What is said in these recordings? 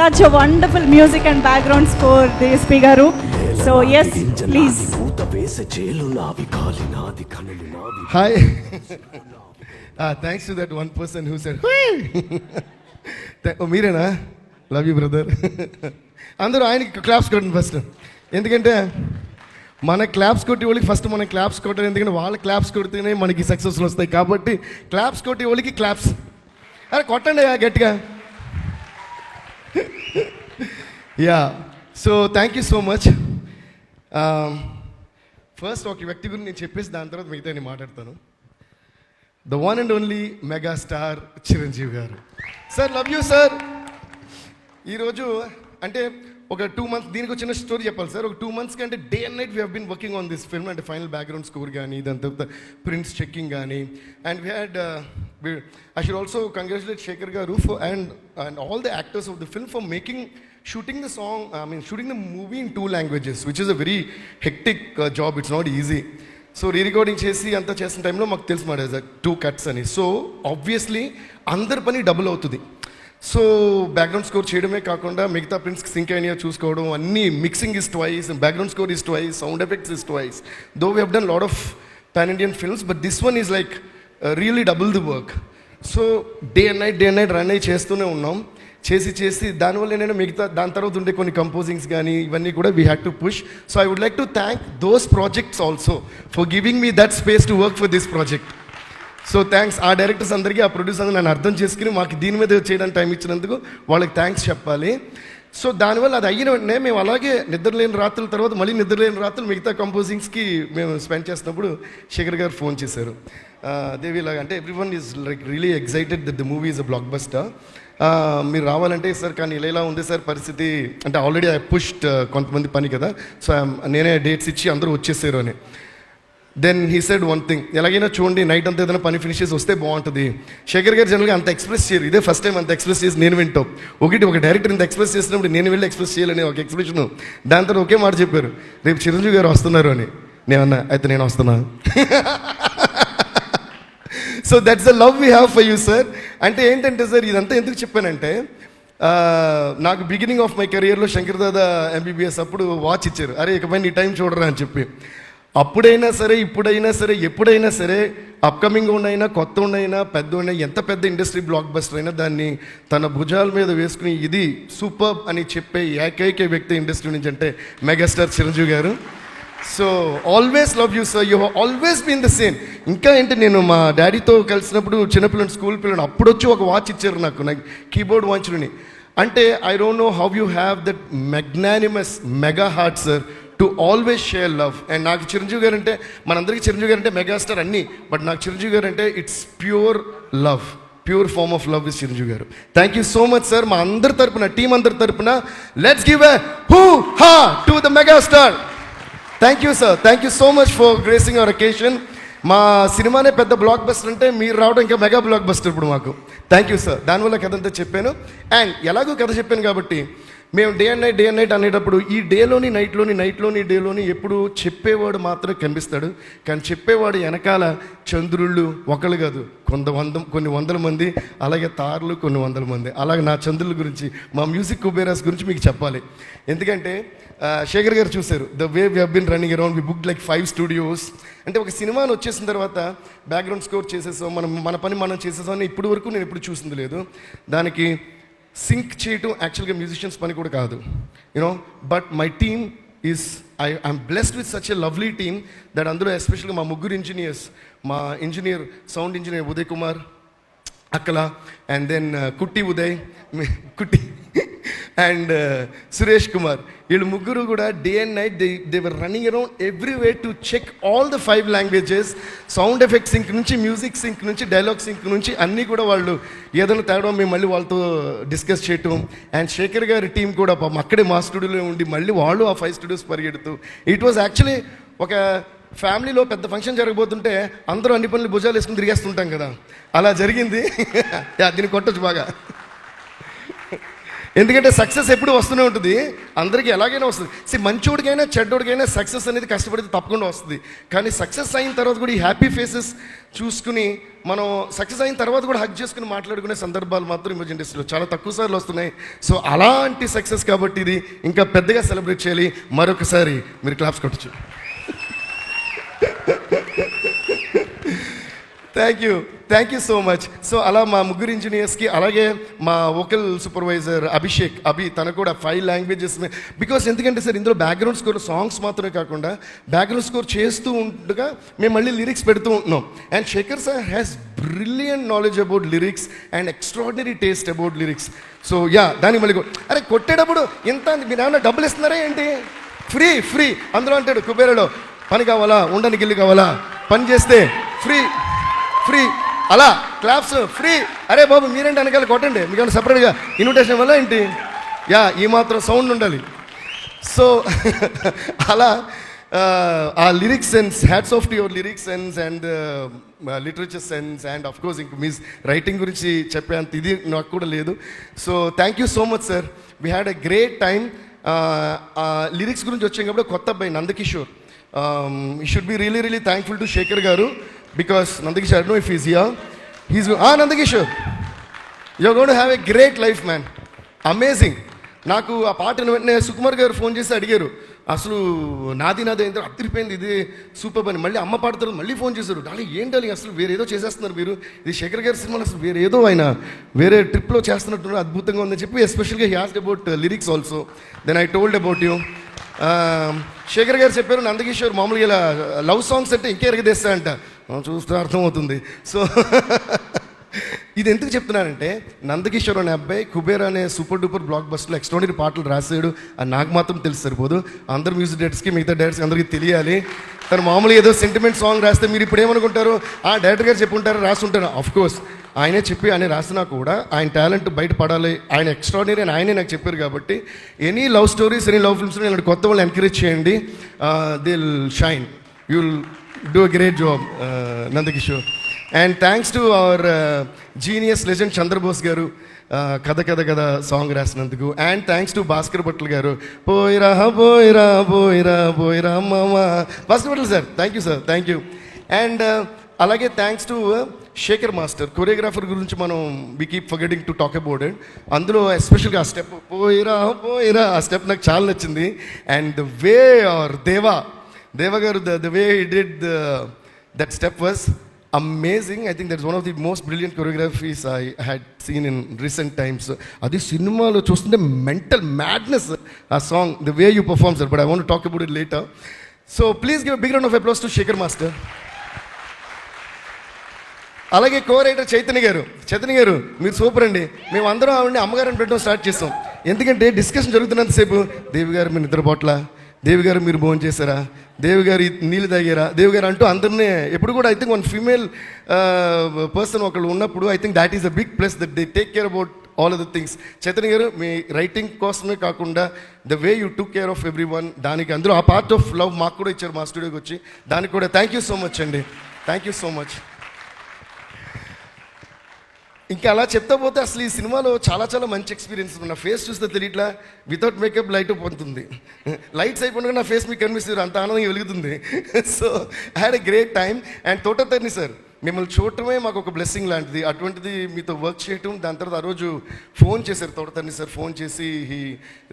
such a wonderful music and background score, DSP garu. So yes, please. Hi. Thanks to that one person who said, oh, మీరేనా? Love you brother. అందరూ ఆయనకి claps కొట్టండి first. ఎందుకంటే మన claps కొట్టి వాళ్ళకి first మనం claps కొట్టాలి. ఎందుకంటే వాళ్ళ క్లాప్స్ కొడితేనే మనకి సక్సెస్లు వస్తాయి. కాబట్టి క్లాప్స్ కొట్టి వాళ్ళకి క్లాప్స్. అరే కొట్టండి గట్టిగా. Yeah, so thank you so much. First ఒక వ్యక్తి గురించి నేను చెప్పేసి దాని తర్వాత మిగతా నేను మాట్లాడతాను. The one and only megastar Chiranjeevi గారు. Sir love you sir. ఈరోజు అంటే ఒక 2 months, దీనికి చిన్న స్టోరీ చెప్పాలి సార్. ఒక 2 months కంటే day and night we have been working on this film. అంటే ఫైనల్ బ్యాక్గ్రౌండ్ స్కోర్ కానీ, దాని తర్వాత ప్రింట్స్ చెక్కింగ్ కానీ. And we had I should also congratulate Shekhar garu for and all the actors of the film for shooting the song, shooting the movie in 2 languages, which is a very hectic job. It's not easy. So re-recording చేసి అంతా చేసిన టైంలో మాకు తెలుసు మాట 2 cuts అని. So obviously అందరి పని డబుల్ అవుతుంది. సో బ్యాక్గ్రౌండ్ స్కోర్ చేయడమే కాకుండా మిగతా ప్రింట్స్కి సింక్ అయినా చూసుకోవడం, అన్నీ mixing is twice, background score is twice, sound effects is twice. Though we have done lot of pan Indian films, but this one is like really double the work. So day and night run అయ్యి చేస్తూనే ఉన్నాం. చేసి దానివల్ల ఏంటంటే మిగతా దాని తర్వాత ఉండే కొన్ని కంపోజింగ్స్ కానీ ఇవన్నీ కూడా we had to push. So I would like to thank those projects also for giving me that space to work for this project. So thanks uh directors అందరికీ, ఆ ప్రొడ్యూసర్ అందరూ నన్ను అర్థం చేసుకుని మాకు దీని మీద చేయడానికి టైం ఇచ్చినందుకు వాళ్ళకి థ్యాంక్స్ చెప్పాలి. సో దానివల్ల అది అయిన వెంటనే మేము అలాగే నిద్రలేని రాత్రుల తర్వాత మళ్ళీ నిద్రలేని రాత్రులు మిగతా కంపోజింగ్స్కి మేము స్పెండ్ చేసినప్పుడు శేఖర్ గారు ఫోన్ చేశారు. దేవిలాగా అంటే everyone is like really excited that the movie is a block buster. మీరు రావాలంటే సార్ కానీ ఇలా ఉంది సార్ పరిస్థితి అంటే ఆల్రెడీ ఐ పుష్డ్ కొంతమంది పని కదా, సో నేనే డేట్స్ ఇచ్చి అందరూ వచ్చేసారు అని. Then he said one thing, ఎలాగైనా చూడండి నైట్ అంతా ఏదైనా పని ఫినిష్ చేసి వస్తే బాగుంటుంది. శేఖర్ గారు జనరల్గా అంత ఎక్స్ప్రెస్ చేయరు, ఇదే ఫస్ట్ టైం అంత ఎక్స్ప్రెస్ చేసి నేను వింటాం. ఒక డైరెక్టర్ ఇంత ఎక్స్ప్రెస్ చేసినప్పుడు నేను వెళ్ళి ఎక్స్ప్రెస్ చేయాలని ఒక ఎక్స్ప్రెషన్. దాని తర్వాత ఒకే మాట చెప్పారు, రేపు చిరంజీవి గారు వస్తున్నారు అని. నేనన్నా అయితే నేను వస్తున్నా. So that's the love we have for you sir. అంటే ఏంటంటే సార్ ఇదంతా ఎందుకు చెప్పానంటే, నాకు బిగినింగ్ ఆఫ్ మై కెరియర్లో శంకర్ దాదా ఎంబీబీఎస్ అప్పుడు వాచ్ ఇచ్చారు, అరే ఇకపై నీ టైం చూడరా అని చెప్పి. అప్పుడైనా సరే ఇప్పుడైనా సరే ఎప్పుడైనా సరే అప్కమింగ్ ఉండైనా కొత్త ఉండైనా పెద్ద ఉండైనా ఎంత పెద్ద ఇండస్ట్రీ బ్లాక్ బస్టర్ అయినా దాన్ని తన భుజాల మీద వేసుకుని ఇది సూపర్ అని చెప్పే ఏకైక వ్యక్తి ఇండస్ట్రీ నుంచి అంటే megastar Chiranjeevi garu. So always love you sir, you have always been the same. ఇంకా ఏంటి, నేను మా డాడీతో కలిసినప్పుడు చిన్నపిల్లలు స్కూల్ పిల్లలు అప్పుడు వచ్చి ఒక వాచ్ ఇచ్చారు నాకు కీబోర్డ్ వాచ్ని. అంటే I don't know how you have that magnanimous mega heart sir to always share love. And నాకు చిరంజీవి గారు అంటే, మనందరికీ చిరంజీవి గారు అంటే మెగాస్టార్ అన్నీ, బట్ నాకు చిరంజీవి గారు అంటే it's pure love, pure form of love is Chiranjeevi garu. Thank you so much sir. మా అందరి తరపున, టీం అందరి తరపున let's give a hoo ha to the megastar. Thank you sir, thank you so much for gracing our occasion. మా సినిమానే పెద్ద block buster అంటే మీరు రావడం ఇంకా మెగా బ్లాక్ బస్టర్ ఇప్పుడు మాకు. Thank you sir. దానివల్ల కథ అంతా చెప్పాను. అండ్ ఎలాగో కథ చెప్పాను కాబట్టి మేము డే అండ్ నైట్ అనేటప్పుడు ఈ డేలోని నైట్లోని డేలోని ఎప్పుడు చెప్పేవాడు మాత్రమే కనిపిస్తాడు, కానీ చెప్పేవాడు వెనకాల చంద్రుళ్ళు ఒకళ్ళు కాదు కొన్ని వందల మంది, అలాగే తారలు కొన్ని వందల మంది. అలాగే నా చంద్రుల గురించి, మా మ్యూజిక్ కుబేరాస్ గురించి మీకు చెప్పాలి. ఎందుకంటే శేఖర్ గారు చూశారు the way we have been running around, we book like 5 studios. అంటే ఒక సినిమాని వచ్చేసిన తర్వాత బ్యాక్గ్రౌండ్ స్కోర్ చేసేసాం, మన పని మనం చేసేసాం అని ఇప్పటి వరకు నేను ఎప్పుడు చూసింది లేదు. దానికి సింక్ చేయటం యాక్చువల్గా మ్యూజిషియన్స్ పని కూడా కాదు, you know. But my team is I'm blessed with such a lovely team that అందులో ఎస్పెషల్గా మా ముగ్గురు ఇంజనీర్స్, మా engineer sound engineer Uday Kumar అక్కల, అండ్ దెన్ కుట్టి ఉదయ్ అండ్ సురేష్ కుమార్, వీళ్ళు ముగ్గురు కూడా day and night they were running around every way to check all the 5 languages, sound effect sync నుంచి, మ్యూజిక్ సింక్ నుంచి, డైలాగ్ సింక్ నుంచి అన్నీ కూడా వాళ్ళు ఏదైనా తేడా మేము మళ్ళీ వాళ్ళతో డిస్కస్ చేయటం. అండ్ శేఖర్ గారి టీం కూడా పాపం అక్కడే మా స్టూడియోలో ఉండి మళ్ళీ వాళ్ళు ఆ 5 studios పరిగెడుతూ, ఇట్ వాజ్ యాక్చువల్లీ ఒక ఫ్యామిలీలో పెద్ద ఫంక్షన్ జరగబోతుంటే అందరూ అన్ని పనులు భుజాలు వేసుకుని తిరిగేస్తుంటాం కదా, అలా జరిగింది. దీన్ని కొట్టచ్చు బాగా. ఎందుకంటే సక్సెస్ ఎప్పుడు వస్తూనే ఉంటుంది, అందరికీ ఎలాగైనా వస్తుంది. మంచోడికైనా చెడ్డోడికైనా సక్సెస్ అనేది కష్టపడితే తప్పకుండా వస్తుంది. కానీ సక్సెస్ అయిన తర్వాత కూడా ఈ హ్యాపీ ఫేసెస్ చూసుకుని మనం సక్సెస్ అయిన తర్వాత కూడా హగ్ చేసుకుని మాట్లాడుకునే సందర్భాలు మాత్రం ఈ మధ్య ఇండస్ట్రీలో చాలా తక్కువ సార్లు వస్తున్నాయి. సో అలాంటి సక్సెస్ కాబట్టి ఇది ఇంకా పెద్దగా సెలబ్రేట్ చేయాలి. మరొకసారి మీరు క్లాప్స్ కొట్టచ్చు. Thank you so much. So అలా మా ముగ్గురు ఇంజనీర్స్కి, అలాగే మా వోకల్ సూపర్వైజర్ అభి తను కూడా 5 లాంగ్వేజెస్. బికాస్ ఎందుకంటే సార్ ఇందులో బ్యాక్గ్రౌండ్ స్కోర్ సాంగ్స్ మాత్రమే కాకుండా బ్యాక్గ్రౌండ్ స్కోర్ చేస్తూ ఉండగా మేము మళ్ళీ లిరిక్స్ పెడుతూ ఉంటున్నాం. And Shekhar sir has brilliant knowledge about lyrics and extraordinary taste about lyrics. So దానికి మళ్ళీ అరే కొట్టేటప్పుడు ఇంత మీరు ఏమన్నా డబ్బులు ఇస్తున్నారా ఏంటి, ఫ్రీ అందులో అంటాడు కుబేరలో, పని కావాలా, ఉండడానికి ఇల్లు కావాలా, పని చేస్తే ఫ్రీ అలా క్లాప్స్ ఫ్రీ. అరే బాబు మీరేంటి వెనకాల కొట్టండి, మీకు సపరేట్గా ఇన్విటేషన్ వల్ల ఏంటి, ఈ మాత్రం సౌండ్ ఉండాలి. సో అలా ఆ lyrics sense, hats off to your lyrics sense and literature sense and of course ఇంక మీ రైటింగ్ గురించి చెప్పేంత ఇది నాకు కూడా లేదు. So thank you so much sir, we had a great time. Lyrics గురించి వచ్చాం కాబట్టి కొత్త అబ్బాయి Nandakishore, you should be really thankful to Shekhar garu. Because Nandakishore, I don't know if he's here. Nandakishore, you're going to have a great life, man. Amazing. నాకు ఆ పాటను వెంటనే సుకుమార్ గారు ఫోన్ చేసి అడిగారు, అసలు నాది ఏంటో అదిరిపోయింది, ఇది సూపర్ అని. మళ్ళీ అమ్మ పాడతారు, మళ్ళీ ఫోన్ చేశారు, డాలి ఏంటి అసలు వేరేదో చేసేస్తున్నారు మీరు, ఇది శేఖర్ గారి సినిమాలో అసలు వేరేదో ఆయన వేరే ట్రిప్లో చేస్తున్నట్టు అద్భుతంగా ఉందని చెప్పి ఎస్పెషల్గా he asked about lyrics also. Then I told about you. Shekhar garu చెప్పారు, నందకిషోర్ మామూలుగా ఇలా లవ్ సాంగ్స్ అంటే ఇంకే ఎరగదేస్తా అంట, చూస్తే అర్థమవుతుంది. సో ఇది ఎందుకు చెప్తున్నానంటే, నందకిషోర్ అనే అబ్బాయి కుబేర్ అనే సూపర్ డూపర్ బ్లాక్ బస్టర్లో ఎక్స్ట్రాడినరీ పాటలు రాసాడు అని నాకు మాత్రం తెలిసి సరిపోదు, అందరు మ్యూజిక్ డైరెక్టర్స్కి మిగతా డైరెక్టర్స్కి అందరికీ తెలియాలి. తను మామూలుగా ఏదో సెంటిమెంట్ సాంగ్ రాస్తే మీరు ఇప్పుడు ఏమనుకుంటారు, డైరెక్టర్ గారు చెప్పుంటారు రాసుంటారు. ఆఫ్ కోర్స్ ఆయనే చెప్పి ఆయన రాసినా కూడా ఆయన టాలెంట్ బయటపడాలి, ఆయన ఎక్స్ట్రాడినరీ అని ఆయనే నాకు చెప్పారు. కాబట్టి any love stories, any love films ఇలాంటి కొత్త వాళ్ళు ఎంకరేజ్ చేయండి, they will shine, you will do a great job Nandakishore. And thanks to our genius legend Chandrabose garu, కథ సాంగ్ రాసినందుకు. And thanks to Bhaskar Bhatla garu, పోయిరా మామ. Bhaskar Bhatla sir, thank you sir, thank you. And అలాగే thanks to Shekhar master, choreographer గురించి మనం we keep forgetting to talk about it. అందులో ఎస్పెషల్గా ఆ స్టెప్ పోయిరా ఆ స్టెప్ నాకు చాలా నచ్చింది. అండ్ ద వే ఆర్ దేవా గారు, the way he did that step was amazing. I think that's one of the most brilliant choreographies I had seen in recent times. Adi cinema lo chustunte mental madness a song, the way you perform sir, but I want to talk about it later. So please give a big round of applause to Shekhar master. అలాగే కో-రైటర్ చైతన్య గారు మీరు super అండి. మేము అందరం ఆవిడని అమ్మగారిని పెట్టడం start చేస్తాం, ఎందుకంటే డిస్కషన్ జరుగుతున్నంతసేపు దేవి గారు మీరు నిద్రపోట్లా, దేవి గారు మీరు భోజనం చేశారా, దేవి గారు నీళ్ళు తాగారా, దేవి గారు అంటూ అందరినీ ఎప్పుడు కూడా I think one female person ఒకళ్ళు ఉన్నప్పుడు I think that is a big plus that they take care about all of the things. Chaitanya garu మీ రైటింగ్ కోసమే కాకుండా the way you took care of every one, దానికి అందులో ఆ పార్ట్ ఆఫ్ లవ్ మాకు కూడా ఇచ్చారు మా స్టూడియోకి వచ్చి, దానికి కూడా థ్యాంక్ యూ సో మచ్ అండి, థ్యాంక్ యూ సో మచ్. ఇంకా అలా చెప్తా పోతే అసలు ఈ సినిమాలో చాలా మంచి ఎక్స్పీరియన్స్. నా ఫేస్ చూస్తే తెలియట్లా, వితౌట్ మేకప్ లైట్ పోతుంది, లైట్స్ అయిపోయినా నా ఫేస్ మీకు కనిపిస్తుంది, అంత ఆనందంగా వెలుగుతుంది. So I had a great time. And Thota Tharani sir, మిమ్మల్ని చూడటమే మాకు ఒక బ్లెస్సింగ్ లాంటిది, అటువంటిది మీతో వర్క్ చేయటం. దాని తర్వాత ఆ రోజు ఫోన్ చేశారు తోటతర్ని సార్, ఫోన్ చేసి he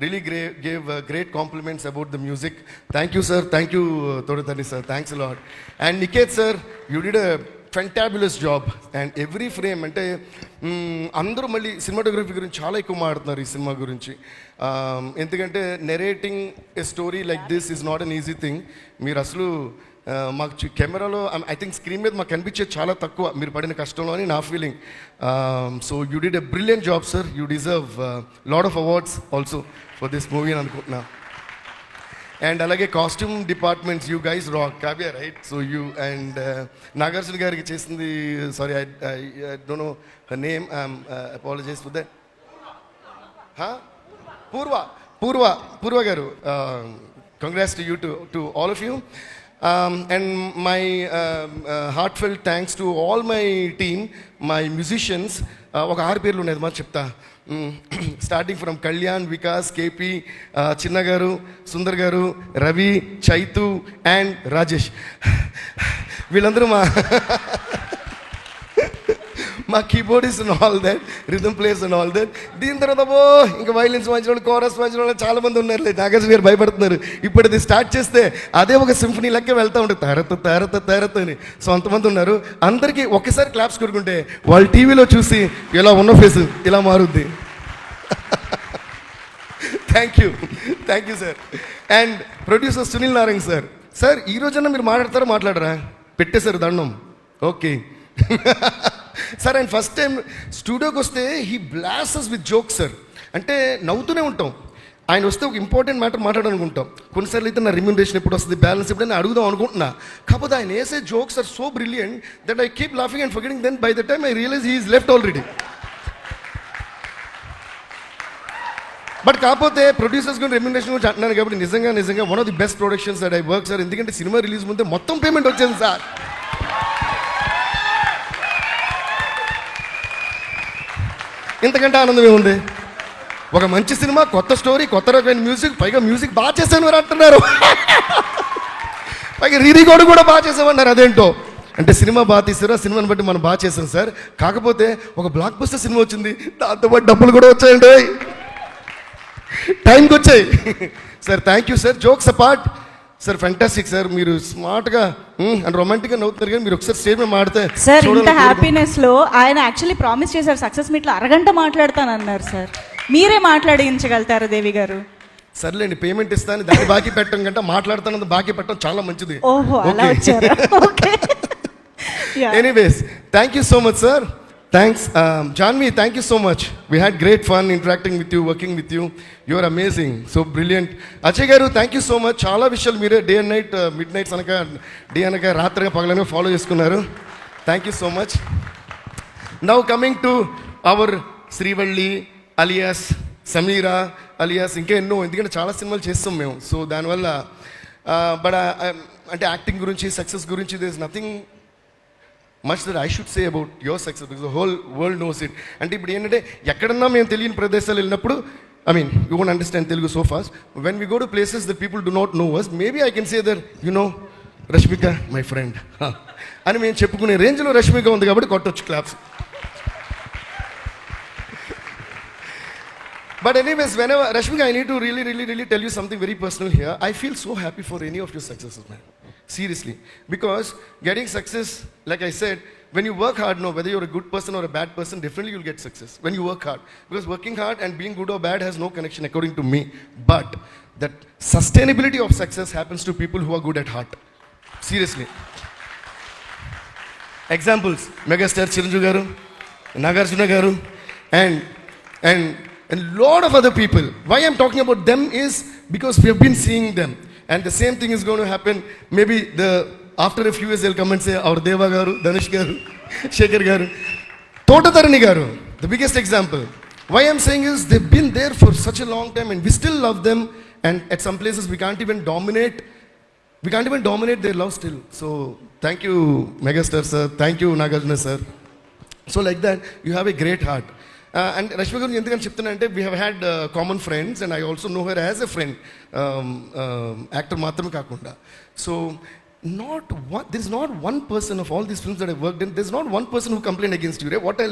really gave great compliments about the music. Thank you sir, thank you Thotatharani sir, thanks a lot. And Niketh sir, you did a fantabulous job. And every frame అంటే అందరూ మళ్ళీ సినిమాటోగ్రఫీ గురించి చాలా ఎక్కువ మాట్లాడుతున్నారు ఈ సినిమా గురించి, ఎందుకంటే narrating a story like this is not an easy thing. మీరు అసలు మాకు కెమెరాలో ఐ థింక్ స్క్రీన్ మీద మాకు కనిపించేది చాలా తక్కువ మీరు పడిన కష్టంలో అని నా feeling. So you did a brilliant job sir, you deserve lot of awards also for this movie అని అనుకుంటున్నా. అండ్ అలాగే costume departments, you guys rock. Kavya right, so you and Nagarjuna గారికి చేసింది, sorry I don't know her name, apologize for that. Purva garu, congrats to you to all of you. And my heartfelt thanks to all my team, my musicians, ఒక 6 పేర్లు ఉన్నాయి మా చెప్తా. Starting from Kalyan, Vikas, KP, చిన్న గారు, సుందర్ గారు, రవి, చైతు అండ్ రాజేష్. వీళ్ళందరూ మా keyboardist and all that, rhythm players and all that. దీని తర్వాత ఇంకా వైలిన్స్ వాయించిన వాళ్ళు, కోరస్ వాయించిన వాళ్ళు చాలా మంది ఉన్నారు. నాగార్జున గారు భయపడుతున్నారు. ఇప్పుడు ఇది స్టార్ట్ చేస్తే అదే ఒక సింఫనీ లెక్క వెళ్తూ ఉంటుంది, తేరత అని. సో అంతమంది ఉన్నారు. అందరికీ ఒక్కసారి క్లాప్స్ కొడుకుంటే వాళ్ళు టీవీలో చూసి ఇలా ఉన్న ఫేస్ ఇలా మారుద్ది. Thank you sir. And producer Sunil Narayan sir. Sir ఈ రోజన్నా మీరు మాట్లాడరా? పెట్టేశారు దండం. Okay sir. And first time స్టూడియోకి వస్తే he blasters with jokes sir. అంటే నవ్వుతూనే ఉంటాం. ఆయన వస్తే ఒక ఇంపార్టెంట్ మ్యాటర్ మాట్లాడాలనుకుంటాం. కొన్నిసార్లు అయితే నా రెమ్యూనరేషన్ ఎప్పుడు వస్తుంది, బ్యాలెన్స్ ఎప్పుడైనా అడుగుదాం అనుకుంటున్నా. కాకపోతే ఆయన వేసే jokes are so brilliant that I keep laughing and forgetting. Then by the time I realize he is left already. But కాకపోతే ప్రొడ్యూసర్స్ గురించి రెమ్యూనరేషన్ గురించి అంటున్నాను కాబట్టి నిజంగా one of the best productions that I work sir. ఎందుకంటే cinema release ముందే మొత్తం payment వచ్చేది సార్. ఇంతకంటే ఆనందం ఏముంది? ఒక మంచి సినిమా, కొత్త స్టోరీ, కొత్త రకమైన మ్యూజిక్, పైగా మ్యూజిక్ బాగా చేశాను అని అంటున్నారు. పైగా రీరికార్డు కూడా బాగా చేసామన్నారు. అదేంటో అంటే సినిమా బాగా తీసారు, ఆ సినిమాని బట్టి మనం బాగా చేసాం సార్. కాకపోతే ఒక బ్లాక్ బస్టర్ సినిమా వచ్చింది, దాంతోపాటు డబ్బులు కూడా వచ్చాయండి, టైంకి వచ్చాయి sir. Thank you sir. Jokes apart sir, fantastic sir. మీరు స్మార్ట్గా అండ్ రొమాంటిక్గా నవ్వుతున్నారు కానీ మీరు ఒకసారి స్టేజ్ మీద మాడితే సార్ ఇంత హ్యాపీనెస్ లో ఆయన యాక్చువల్లీ ప్రామిస్ చేశారు సక్సెస్ మీట్లో అరగంట మాట్లాడతానన్నారు సార్. మీరే మాట్లాడించగలుగుతారా దేవి గారు? సర్లేండి, పేమెంట్ ఇస్తాను, దాన్ని బాకీ పెట్టడం కంటే మాట్లాడుతాను బాకీ పెట్టడం చాలా మంచిది. ఓహో అలా వచ్చారా? Okay. Anyways thank you so much sir. Thanks. Janvi, thank you so much. We had great fun interacting with you, working with you. You are amazing. So brilliant. Ajay garu, thank you so much. Chala vishayalu mere day and night, midnight anaka, day anaka, ratriga pagalanga follow chestunnaru. Thank you so much. Now coming to our Srivalli alias Samira alias inke enno endukante chaala cinemalu chestam memu. So dani valla but ante acting gurinchi, success gurinchi there is nothing much that I should say about your success because the whole world knows it. అంటే ఇప్పుడు ఏంటంటే ఎక్కడన్నా మేము తెలియని ప్రదేశాలు వెళ్ళినప్పుడు, I mean you won't understand Telugu so fast. When we go to places that people do not know us, maybe I can say that you know Rashmika my friend అని మేము చెప్పుకునే రేంజ్లో రష్మిక ఉంది కాబట్టి కొట్టొచ్చు claps. But anyways, whenever Rashmika, I need to really tell you something very personal here. I feel so happy for any of your successes, man. Seriously. Because getting success, like I said, when you work hard, no, whether you're a good person or a bad person, definitely you'll get success when you work hard. Because working hard and being good or bad has no connection according to me. But that sustainability of success happens to people who are good at heart. Seriously. Examples, megastar Chiranjeevi garu, Nagarjuna garu, and lot of other people. Why I'm talking about them is because we have been seeing them. And the same thing is going to happen. Maybe after a few years they'll come and say, our Deva garu, Dhanush garu, Shekhar garu, Totatarani garu, the biggest example. Why I'm saying is they've been there for such a long time and we still love them. And at some places we can't even dominate their love still. So thank you Megastar sir, thank you Nagarjuna sir. So like that, you have a great heart. And Rashmi garu endukani cheptunna ante we have had common friends and I also know her as a friend, actor maatrame kaakunda. So there is not one person of all these films that I worked in, there is not one person who complained against you, right? What I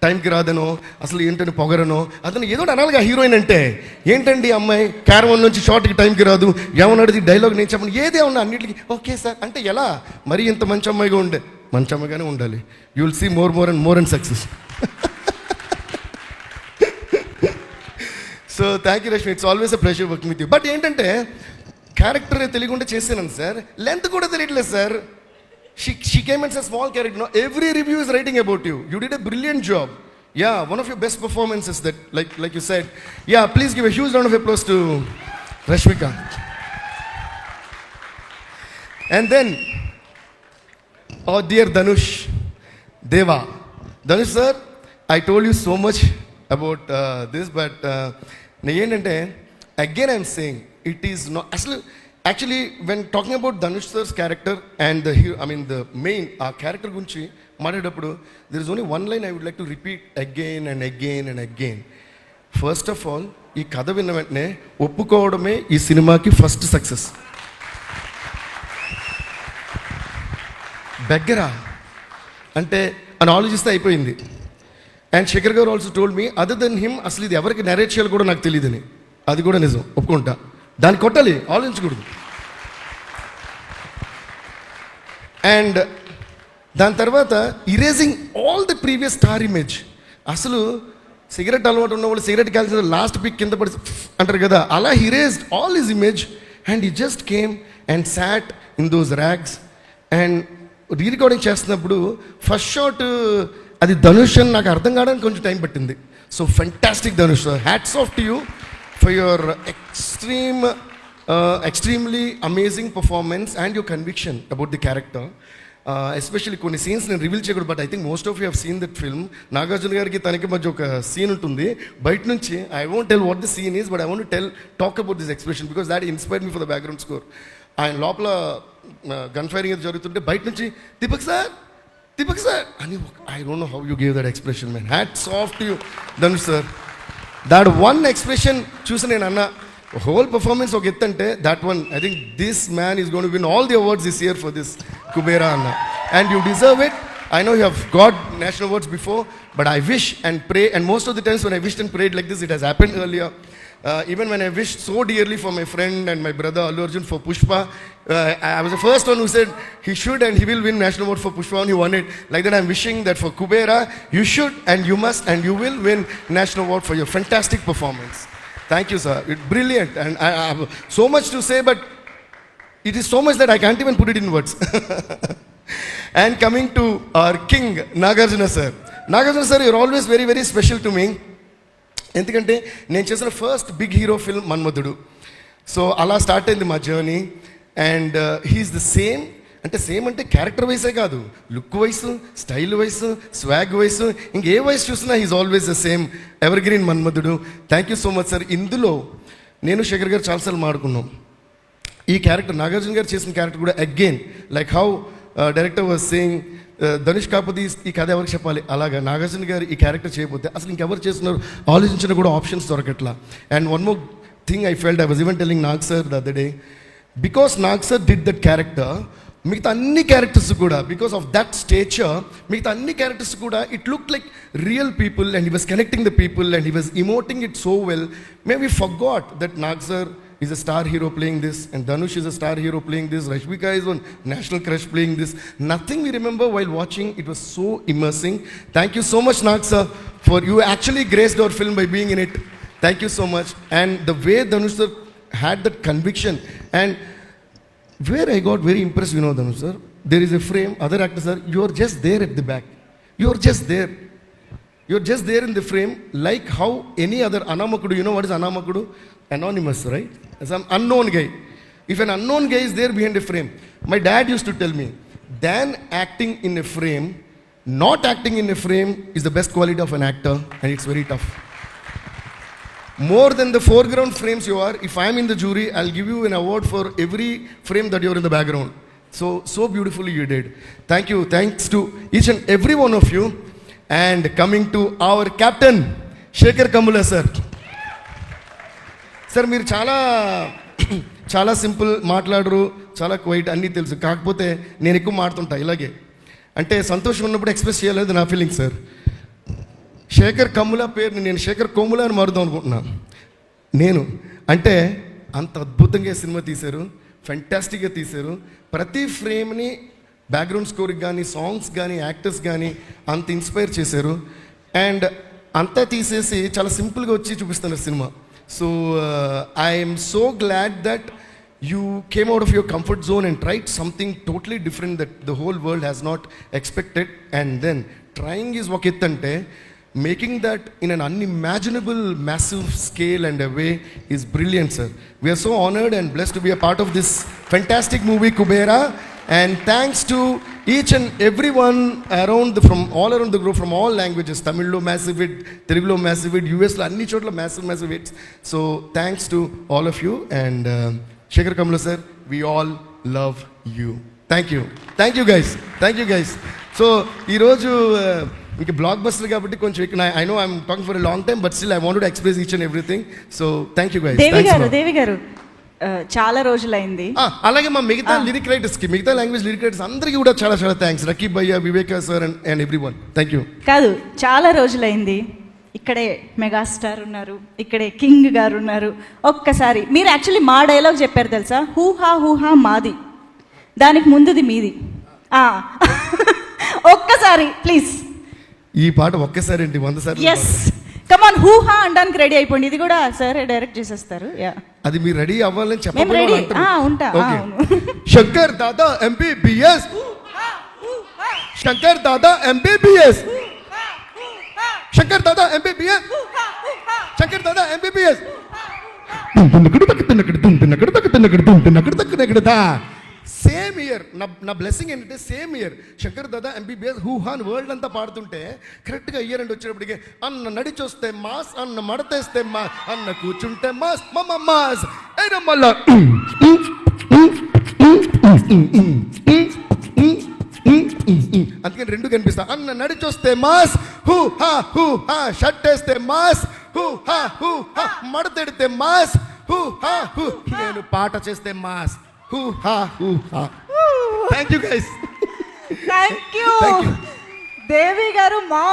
టైంకి రాదనో అసలు ఏంటని పొగరనో అతను ఏదో అనాలిగా heroine అంటే ఏంటండి అమ్మాయి caravan నుంచి షార్ట్కి టైంకి రాదు, ఏమన్నాడు డైలాగ్ నేను చెప్పను, ఏదేమన్నా అన్నింటికి ఓకే సార్ అంటే ఎలా? మరి ఇంత మంచి అమ్మాయిగా మంచి అమ్మాయిగానే ఉండాలి. You will see more and success. So thank you Rashmi, it's always a pleasure working with you. But ఏంటంటే క్యారెక్టర్ తెలియకుండా చేసాను సార్, లెంత్ కూడా తెలియట్లేదు sir. She came and said small character. No, every review is writing about you. You did a brilliant job. Yeah, one of your best performances that like you said. Yeah, please give a huge round of applause to Rashmika. And then oh dear Dhanush Deva. Dhanush sir, I told you so much about this, but again I'm saying it is not. Actually, actually when talking about Dhanush sir's character and the main uh character గురించి మాట్లాడేటప్పుడు there is only one line I would like to repeat again and again and again. First of all, ఈ కథ విన్న వెంటనే ఒప్పుకోవడమే ఈ సినిమాకి first success. బెగ్గరా అంటే అని ఆలోచిస్తే అయిపోయింది. And Shekhar garu also told me other then him అసలు ఇది ఎవరికి నరేట్ చేయాలి కూడా నాకు తెలియదని. అది కూడా నిజం, ఒప్పుకుంటా. దాన్ని కొట్టాలి, ఆలోచించకూడదు. అండ్ దాని తర్వాత erasing all the previous star image. అసలు సిగరెట్ అలవాటు ఉన్న వాళ్ళు సిగరెట్ కాల్సిన లాస్ట్ పిక్ కింద పడి అంటారు కదా, అలా he erased all his image and he just came and sat in those rags. And re-recording చేస్తున్నప్పుడు ఫస్ట్ షాట్ అది ధనుష్ అని నాకు అర్థం కావడానికి కొంచెం టైం పట్టింది. So fantastic Dhanush, hats off to you for your extremely amazing performance and your conviction about the character. Especially కొన్ని scenes నేను రివీల్ చేయకూడదు, but I think most of you have seen that film. Nagarjuna గారికి తనకి మధ్య ఒక scene ఉంటుంది బయట నుంచి. I won't tell what the scene is, but I want talk about this expression because that inspired me for the background score. ఆయన లోపల gun firing ఏదో జరుగుతుంటే బయట నుంచి దీపక్ సార్ అని, I don't know how you gave that expression man. Hats off to you Dhanush sir. That one expression చూసి నేను అన్న హోల్ పర్ఫార్మెన్స్ ఒక ఎత్తు అంటే that one, I think this man is gonna win all the awards this year for this Kubera అన్న. And you deserve it. I know you have got national awards before, but I wish and pray, and most of the times when I wished and prayed like this, it has happened earlier. Even when I wished so dearly for my friend and my brother Allu Arjun for Pushpa, I was the first one who said he should and he will win national award for Pushpa, and he won it. Like that, I'm wishing that for Kubera, you should and you must and you will win national award for your fantastic performance. Thank you, sir. It's brilliant, and I have so much to say, but it is so much that I can't even put it in words. And coming to our king, Nagarjuna sir. Nagarjuna sir, you're always very, very special to me. ఎందుకంటే నేను చేసిన first big hero film Manmadhudu. So అలా start అయింది మా journey. And he's the same, అంటే same అంటే character వైసే కాదు, look wise, style wise, swag wise, ఇంకే వైస్ చూసినా he's always the same evergreen Manmadhudu. Thank you so much sir. ఇందులో నేను శేఖర్ గారు చాలాసార్లు మాడుకున్నాం. ఈ క్యారెక్టర్ నాగార్జున గారు చేసిన క్యారెక్టర్ కూడా again like how director was saying Dhanush కాకపోతే ఈ కథ ఎవరికి చెప్పాలి, అలాగా నాగార్జున గారు ఈ క్యారెక్టర్ చేయకపోతే అసలు ఇంకెవరు చేస్తున్నారు ఆలోచించిన కూడా ఆప్షన్స్ దొరకట్లా. And one more thing I felt, I was even telling Nag sir the other day, because Nag sir did that character, మిగతా అన్ని క్యారెక్టర్స్ కూడా బికాస్ ఆఫ్ దట్ స్టేచర్, మిగతా అన్ని క్యారెక్టర్స్ కూడా it look like real people and he was connecting the people and he was emoting it so well. May we forgot that Nag sir is a star hero playing this, and Dhanush is a star hero playing this, Rashmika is on national crush playing this. Nothing we remember while watching. It was so immersing. Thank you so much, Nag sir, for you actually graced our film by being in it. Thank you so much. And the way Dhanush sir had that conviction, and where I got very impressed, you know, Dhanush sir, there is a frame, other actors are, you are just there at the back, you are just there. You're just there in the frame, like how any other Anamakudu, you know what is Anamakudu? Anonymous, right? Some unknown guy. If an unknown guy is there behind a frame, my dad used to tell me, than acting in a frame, not acting in a frame is the best quality of an actor, and it's very tough. More than the foreground frames you are, if I'm in the jury, I'll give you an award for every frame that you're in the background. So beautifully you did. Thank you. Thanks to each and every one of you. And coming to our captain, Shekhar Kamula sir. Sir మీరు చాలా simple మాట్లాడరు, చాలా quiet, అన్నీ తెలుసు. కాకపోతే నేను ఎక్కువ మాడుతుంటా ఇలాగే, అంటే సంతోషం ఉన్నప్పుడు ఎక్స్ప్రెస్ చేయలేదు నా ఫీలింగ్ సార్. శేఖర్ కమ్ముల పేరుని నేను శేఖర్ కోముల అని మారుదాం అనుకుంటున్నా. నేను అంటే అంత అద్భుతంగా సినిమా తీశారు, ఫెంటాస్టిక్గా తీశారు. ప్రతి ఫ్రేమ్ని బ్యాక్గ్రౌండ్ స్కోర్కి కానీ, సాంగ్స్ కానీ, యాక్టర్స్ కానీ అంత ఇన్స్పైర్ చేశారు. అండ్ అంతా తీసేసి చాలా సింపుల్గా వచ్చి చూపిస్తున్నారు cinema. So I am so glad that you came out of your comfort zone and tried something totally different that the whole world has not expected. And then trying is vakitante, making that in an unimaginable massive scale and a way is brilliant, sir. We are so honored and blessed to be a part of this fantastic movie Kubera. And thanks to each and everyone from all around the globe, from all languages. Tamil lo massive hit, Telugu lo massive hit, US lo anni chotla massive hits. So thanks to all of you, and Shekhar Kamala sir, we all love you. Thank you guys. So ఈరోజు ఇంక blockbuster కాబట్టి కొంచెం I know I'm talking for a long time, but still I want to express each and everything. So thank you guys. Devi garu చాలా రోజులైంది. అలాగే మా మిగతా lyric writers కి, మిగతా లాంగ్వేజ్ లిరిక్ రైటర్స్ అందరికీ కూడా చాలా చాలా థ్యాంక్స్. రకీబ్ భయ్య, Viveka sir and everyone. Thank you. కాదు, చాలా రోజులైంది. ఇక్కడే మెగాస్టార్ ఉన్నారు, ఇక్కడే కింగ్ గారు ఉన్నారు. ఒక్కసారి మీరు యాక్చువల్లీ మా డైలాగ్ చెప్పారు తెలుసా, హూహా మాది, దానికి ముందుది మీది. ఒక్కసారి ప్లీజ్. ఈ పాట ఒక్కసారి ఏంటి 100 సార్లు. ఎస్, కమాన్, హూహా అనడానికి రెడీ అయిపోండి. ఇది కూడా సార్ డైరెక్ట్ చేసేస్తారు. అది మీరు రెడీ అవ్వాలని మేము రెడీ ఉంటా. Shankar Dada MBBS, Shankar Dada MBBS, Shankar Dada MBBS, Shankar Dada MBBS. Same year నా బ్లెస్సింగ్ ఏంటంటే same year Shankar Dada MBBS హూహాన్ world అంతా పాడుతుంటే కరెక్ట్గా ఇయర్ అండ్ వచ్చేటప్పటికి అన్న నడిచొస్తే మాస్, అన్న మడతేస్తే మా, అన్న కూర్చుంటే మాస్, మమ్మ మాస్ మళ్ళా అందుకని రెండు కనిపిస్తా. అన్న నడిచొస్తే మాస్, హూ హా షర్ట్ వేస్తే మాస్, హూ హా మడతెడితే మాస్, హూ హా నేను పాట చేస్తే mass, hoo ha. Thank you guys. Thank you Devi garu. మా